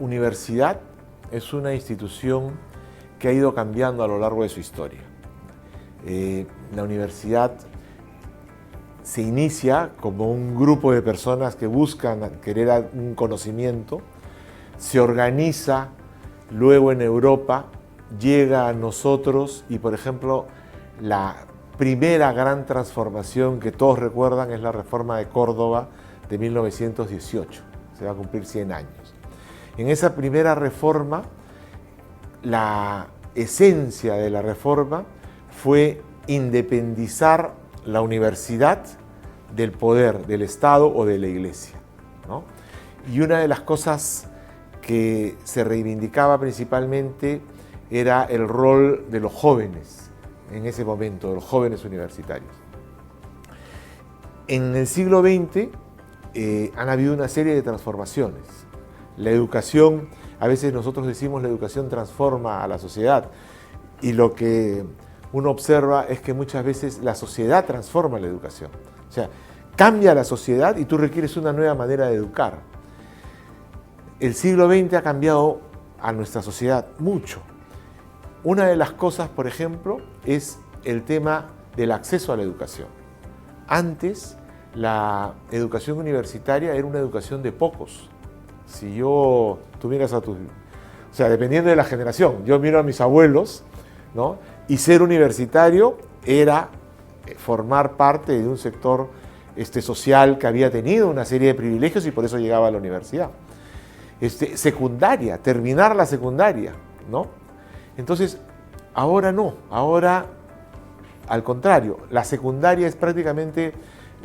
universidad es una institución que ha ido cambiando a lo largo de su historia. La universidad se inicia como un grupo de personas que buscan querer un conocimiento, se organiza, luego en Europa llega a nosotros y, por ejemplo, la primera gran transformación que todos recuerdan es la Reforma de Córdoba de 1918. Se va a cumplir 100 años. En esa primera reforma, la esencia de la reforma fue independizar la universidad del poder del Estado o de la Iglesia, ¿no? Y una de las cosas que se reivindicaba principalmente era el rol de los jóvenes en ese momento, de los jóvenes universitarios. En el siglo XX han habido una serie de transformaciones. La educación, a veces nosotros decimos la educación transforma a la sociedad, y lo que uno observa es que muchas veces la sociedad transforma la educación. O sea, cambia la sociedad y tú requieres una nueva manera de educar. El siglo XX ha cambiado a nuestra sociedad mucho. Una de las cosas, por ejemplo, es el tema del acceso a la educación. Antes, la educación universitaria era una educación de pocos. Si tú miras o sea, dependiendo de la generación, yo miro a mis abuelos, ¿no? Y ser universitario era formar parte de un sector social que había tenido una serie de privilegios y por eso llegaba a la universidad. Secundaria, terminar la secundaria, ¿no? Entonces, ahora no, ahora al contrario, la secundaria es prácticamente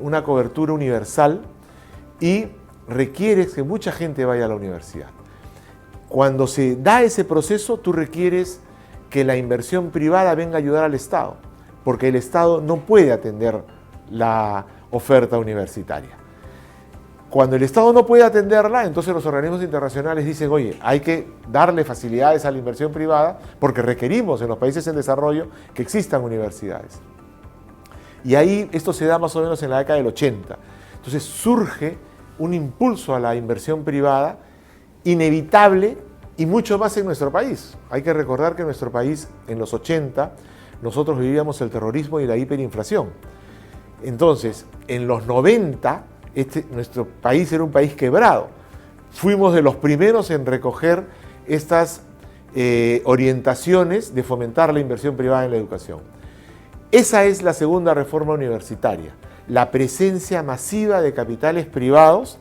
una cobertura universal y requiere que mucha gente vaya a la universidad. Cuando se da ese proceso, tú requieres que la inversión privada venga a ayudar al Estado, porque el Estado no puede atender la oferta universitaria. Cuando el Estado no puede atenderla, entonces los organismos internacionales dicen, oye, hay que darle facilidades a la inversión privada porque requerimos en los países en desarrollo que existan universidades. Y ahí esto se da más o menos en la década del 80. Entonces surge un impulso a la inversión privada inevitable y mucho más en nuestro país. Hay que recordar que en nuestro país, en los 80, nosotros vivíamos el terrorismo y la hiperinflación. Entonces, en los 90, nuestro país era un país quebrado. Fuimos de los primeros en recoger estas orientaciones de fomentar la inversión privada en la educación. Esa es la segunda reforma universitaria, la presencia masiva de capitales privados,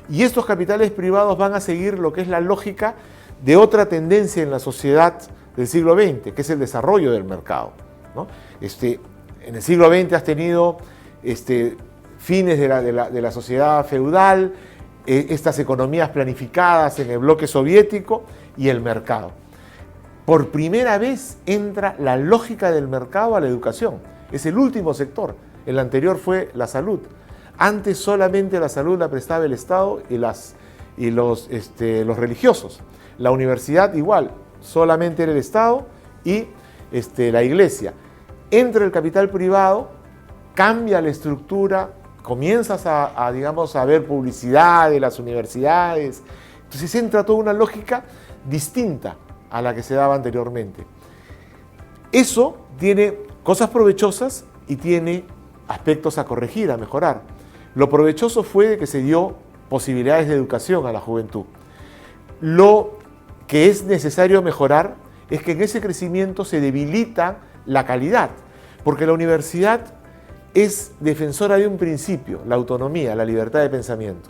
y estos capitales privados van a seguir lo que es la lógica de otra tendencia en la sociedad del siglo XX, que es el desarrollo del mercado, ¿no? En el siglo XX has tenido fines de la sociedad feudal, estas economías planificadas en el bloque soviético y el mercado. Por primera vez entra la lógica del mercado a la educación. Es el último sector. El anterior fue la salud. Antes solamente la salud la prestaba el Estado y los religiosos. La universidad igual, solamente era el Estado y la Iglesia. Entra el capital privado, cambia la estructura, comienzas a ver publicidad de las universidades. Entonces entra toda una lógica distinta a la que se daba anteriormente. Eso tiene cosas provechosas y tiene aspectos a corregir, a mejorar. Lo provechoso fue de que se dio posibilidades de educación a la juventud. Lo que es necesario mejorar es que en ese crecimiento se debilita la calidad, porque la universidad es defensora de un principio, la autonomía, la libertad de pensamiento.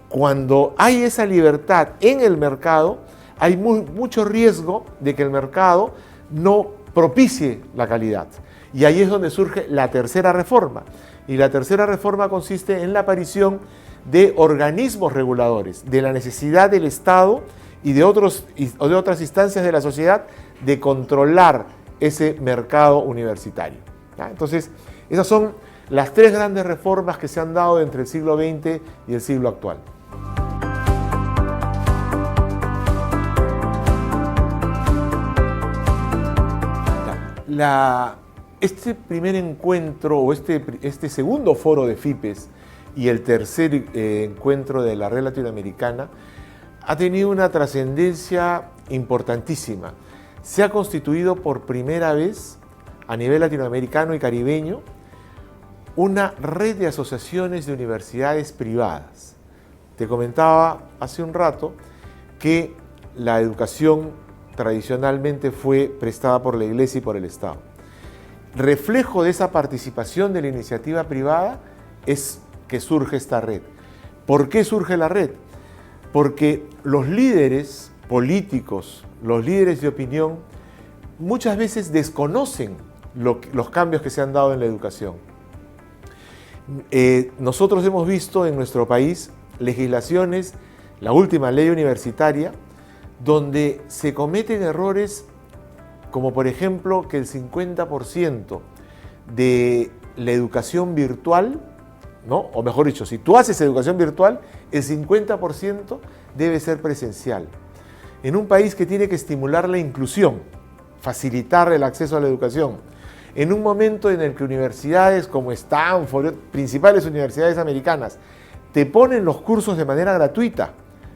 Cuando hay esa libertad en el mercado, hay mucho riesgo de que el mercado no propicie la calidad. Y ahí es donde surge la tercera reforma. Y la tercera reforma consiste en la aparición de organismos reguladores, de la necesidad del Estado y de otras instancias de la sociedad de controlar ese mercado universitario. ¿Ya? Entonces, esas son las tres grandes reformas que se han dado entre el siglo XX y el siglo actual. Este primer encuentro o este segundo foro de FIPES y el tercer encuentro de la red latinoamericana ha tenido una trascendencia importantísima. Se ha constituido por primera vez a nivel latinoamericano y caribeño una red de asociaciones de universidades privadas. Te comentaba hace un rato que la educación tradicionalmente fue prestada por la Iglesia y por el Estado. Reflejo de esa participación de la iniciativa privada es que surge esta red. ¿Por qué surge la red? Porque los líderes políticos, los líderes de opinión, muchas veces desconocen los cambios que se han dado en la educación. Nosotros hemos visto en nuestro país legislaciones, la última ley universitaria, donde se cometen errores como por ejemplo que el 50% de la educación virtual, ¿no? O mejor dicho, si tú haces educación virtual, el 50% debe ser presencial. En un país que tiene que estimular la inclusión, facilitar el acceso a la educación, en un momento en el que universidades como Stanford, principales universidades americanas, te ponen los cursos de manera gratuita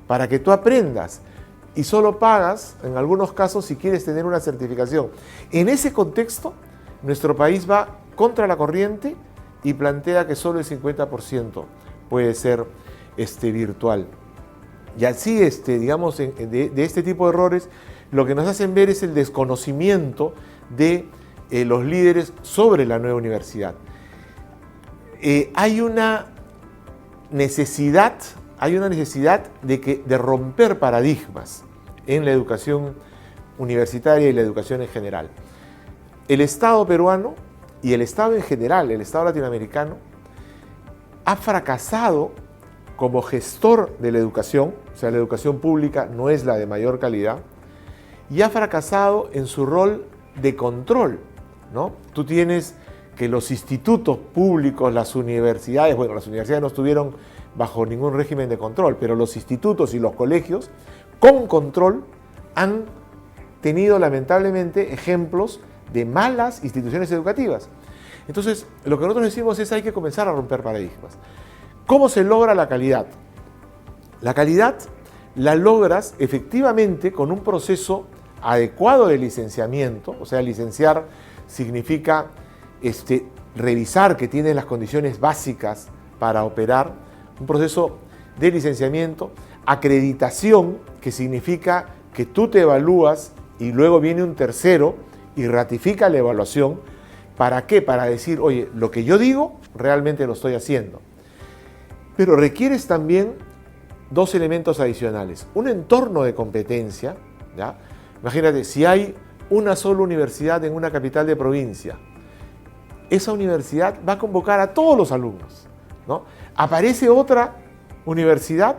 para que tú aprendas y solo pagas, en algunos casos, si quieres tener una certificación. En ese contexto, nuestro país va contra la corriente y plantea que solo el 50% puede ser virtual. Y así, digamos, de este tipo de errores, lo que nos hacen ver es el desconocimiento de los líderes sobre la nueva universidad. Hay una necesidad de romper paradigmas en la educación universitaria y la educación en general. El Estado peruano y el Estado en general, el Estado latinoamericano, ha fracasado como gestor de la educación, o sea, la educación pública no es la de mayor calidad, y ha fracasado en su rol de control, ¿no? Tú tienes que los institutos públicos, las universidades, bueno, las universidades no estuvieron bajo ningún régimen de control, pero los institutos y los colegios con control han tenido lamentablemente ejemplos de malas instituciones educativas. Entonces, lo que nosotros decimos es hay que comenzar a romper paradigmas. ¿Cómo se logra la calidad? La calidad la logras efectivamente con un proceso adecuado de licenciamiento, o sea, licenciar significa revisar que tienes las condiciones básicas para operar, un proceso de licenciamiento, acreditación, que significa que tú te evalúas y luego viene un tercero y ratifica la evaluación. ¿Para qué? Para decir, oye, lo que yo digo realmente lo estoy haciendo. Pero requieres también dos elementos adicionales. Un entorno de competencia, ¿ya? Imagínate, si hay una sola universidad en una capital de provincia, esa universidad va a convocar a todos los alumnos, ¿no? Aparece otra universidad,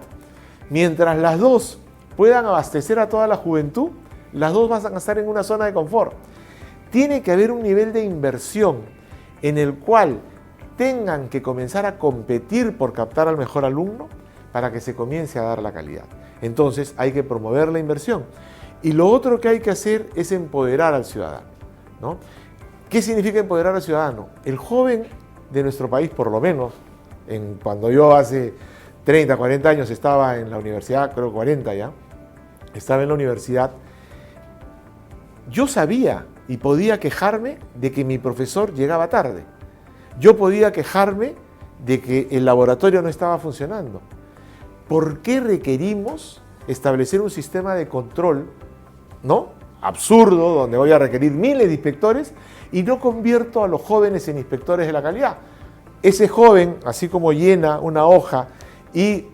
mientras las dos puedan abastecer a toda la juventud, las dos van a estar en una zona de confort. Tiene que haber un nivel de inversión en el cual tengan que comenzar a competir por captar al mejor alumno para que se comience a dar la calidad. Entonces hay que promover la inversión. Y lo otro que hay que hacer es empoderar al ciudadano, ¿no? ¿Qué significa empoderar al ciudadano? El joven de nuestro país, por lo menos, cuando yo hace 30, 40 años estaba en la universidad, creo 40 ya, estaba en la universidad, yo sabía y podía quejarme de que mi profesor llegaba tarde. Yo podía quejarme de que el laboratorio no estaba funcionando. ¿Por qué requerimos establecer un sistema de control, ¿no? Absurdo, donde voy a requerir miles de inspectores y no convierto a los jóvenes en inspectores de la calidad? Ese joven, así como llena una hoja y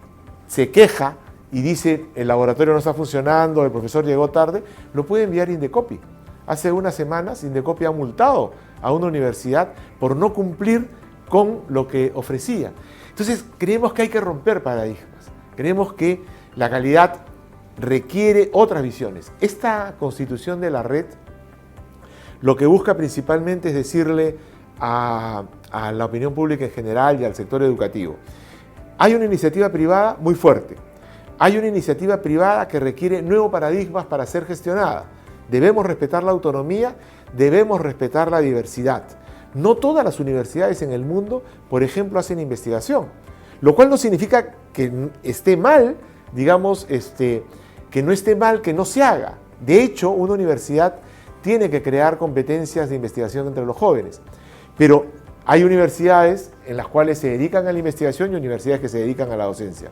se queja y dice el laboratorio no está funcionando, el profesor llegó tarde, lo puede enviar Indecopi. Hace unas semanas Indecopi ha multado a una universidad por no cumplir con lo que ofrecía. Entonces creemos que hay que romper paradigmas, creemos que la calidad requiere otras visiones. Esta constitución de la red lo que busca principalmente es decirle a la opinión pública en general y al sector educativo: hay una iniciativa privada muy fuerte, hay una iniciativa privada que requiere nuevos paradigmas para ser gestionada. Debemos respetar la autonomía, debemos respetar la diversidad. No todas las universidades en el mundo, por ejemplo, hacen investigación, lo cual no significa que esté mal digamos, que no esté mal que no se haga. De hecho, una universidad tiene que crear competencias de investigación entre los jóvenes. Pero hay universidades en las cuales se dedican a la investigación y universidades que se dedican a la docencia.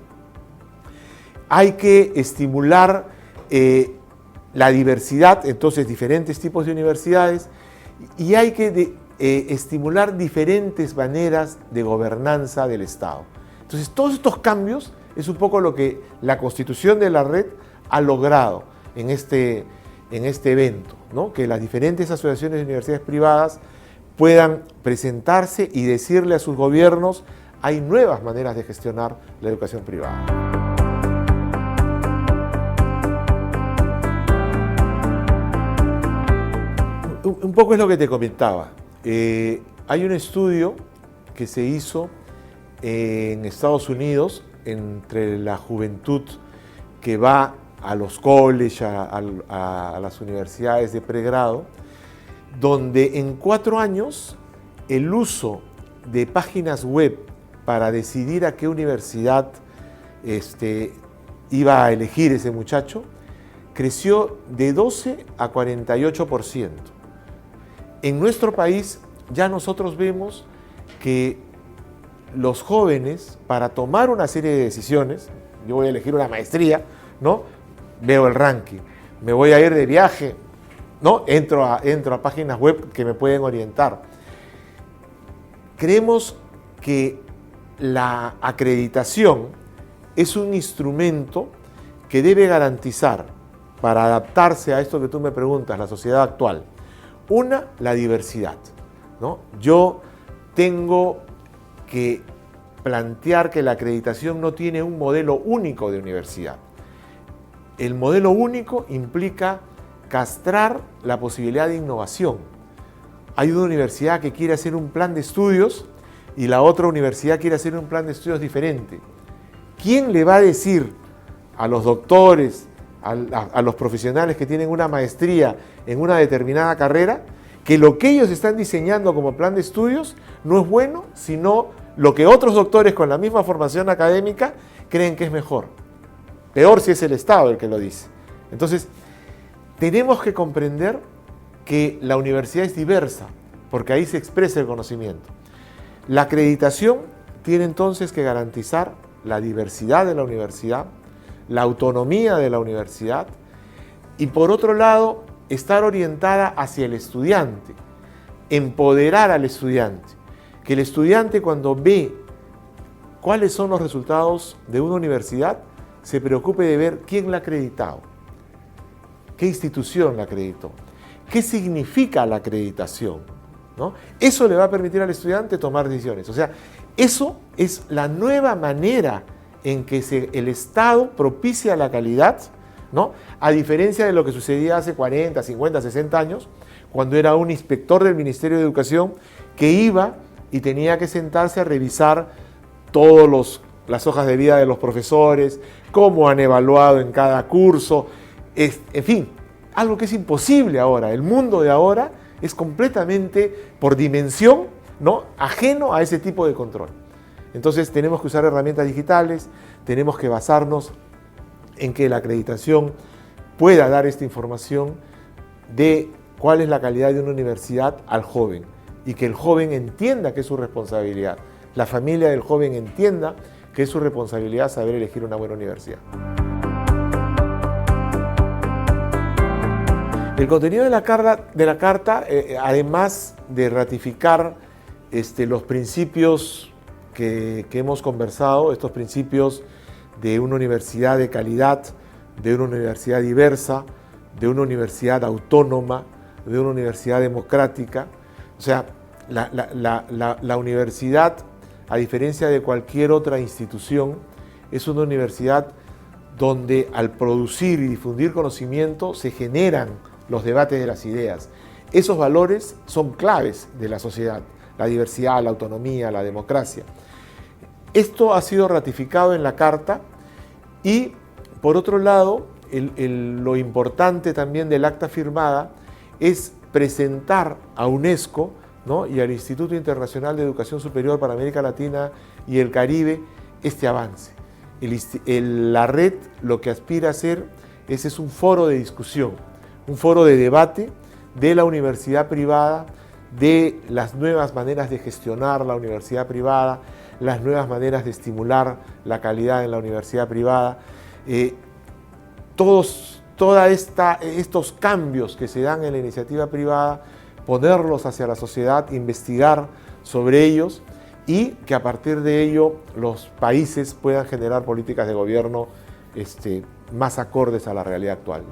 Hay que estimular la diversidad, entonces diferentes tipos de universidades, y hay que estimular diferentes maneras de gobernanza del Estado. Entonces todos estos cambios es un poco lo que la constitución de la red ha logrado en este evento, ¿no? Que las diferentes asociaciones de universidades privadas puedan presentarse y decirle a sus gobiernos: hay nuevas maneras de gestionar la educación privada. Un poco es lo que te comentaba. Hay un estudio que se hizo en Estados Unidos entre la juventud que va a los colleges, a las universidades de pregrado, donde en 4 años el uso de páginas web para decidir a qué universidad iba a elegir ese muchacho creció de 12 a 48%. En nuestro país ya nosotros vemos que los jóvenes, para tomar una serie de decisiones, yo voy a elegir una maestría, ¿no? Veo el ranking, me voy a ir de viaje, ¿no? Entro a páginas web que me pueden orientar. Creemos que la acreditación es un instrumento que debe garantizar, para adaptarse a esto que tú me preguntas, la sociedad actual, una, la diversidad, ¿no? Yo tengo que plantear que la acreditación no tiene un modelo único de universidad. El modelo único implica castrar la posibilidad de innovación. Hay una universidad que quiere hacer un plan de estudios y la otra universidad quiere hacer un plan de estudios diferente. ¿Quién le va a decir a los doctores, a los profesionales que tienen una maestría en una determinada carrera, que lo que ellos están diseñando como plan de estudios no es bueno, sino lo que otros doctores con la misma formación académica creen que es mejor? Peor si es el Estado el que lo dice. Entonces, tenemos que comprender que la universidad es diversa, porque ahí se expresa el conocimiento. La acreditación tiene entonces que garantizar la diversidad de la universidad, la autonomía de la universidad y, por otro lado, estar orientada hacia el estudiante, empoderar al estudiante, que el estudiante, cuando ve cuáles son los resultados de una universidad, se preocupe de ver quién la ha acreditado, qué institución la acreditó, qué significa la acreditación, ¿no? Eso le va a permitir al estudiante tomar decisiones. O sea, eso es la nueva manera en que el Estado propicia la calidad, ¿no? A diferencia de lo que sucedía hace 40, 50, 60 años, cuando era un inspector del Ministerio de Educación que iba y tenía que sentarse a revisar todas las hojas de vida de los profesores, cómo han evaluado en cada curso, en fin, algo que es imposible ahora. El mundo de ahora es completamente, por dimensión, ¿no?, ajeno a ese tipo de control. Entonces tenemos que usar herramientas digitales, tenemos que basarnos en que la acreditación pueda dar esta información de cuál es la calidad de una universidad al joven y que el joven entienda que es su responsabilidad, la familia del joven entienda que es su responsabilidad saber elegir una buena universidad. El contenido de la carta, además de ratificar los principios que hemos conversado, estos principios de una universidad de calidad, de una universidad diversa, de una universidad autónoma, de una universidad democrática. O sea, la universidad, a diferencia de cualquier otra institución, es una universidad donde al producir y difundir conocimiento se generan los debates de las ideas. Esos valores son claves de la sociedad: la diversidad, la autonomía, la democracia. Esto ha sido ratificado en la Carta y, por otro lado, lo importante también del acta firmada es presentar a UNESCO, ¿no?, y al Instituto Internacional de Educación Superior para América Latina y el Caribe este avance. La red lo que aspira a ser es un foro de discusión, un foro de debate de la universidad privada, de las nuevas maneras de gestionar la universidad privada, las nuevas maneras de estimular la calidad en la universidad privada. Todos estos cambios que se dan en la iniciativa privada, ponerlos hacia la sociedad, investigar sobre ellos y que a partir de ello los países puedan generar políticas de gobierno más acordes a la realidad actual.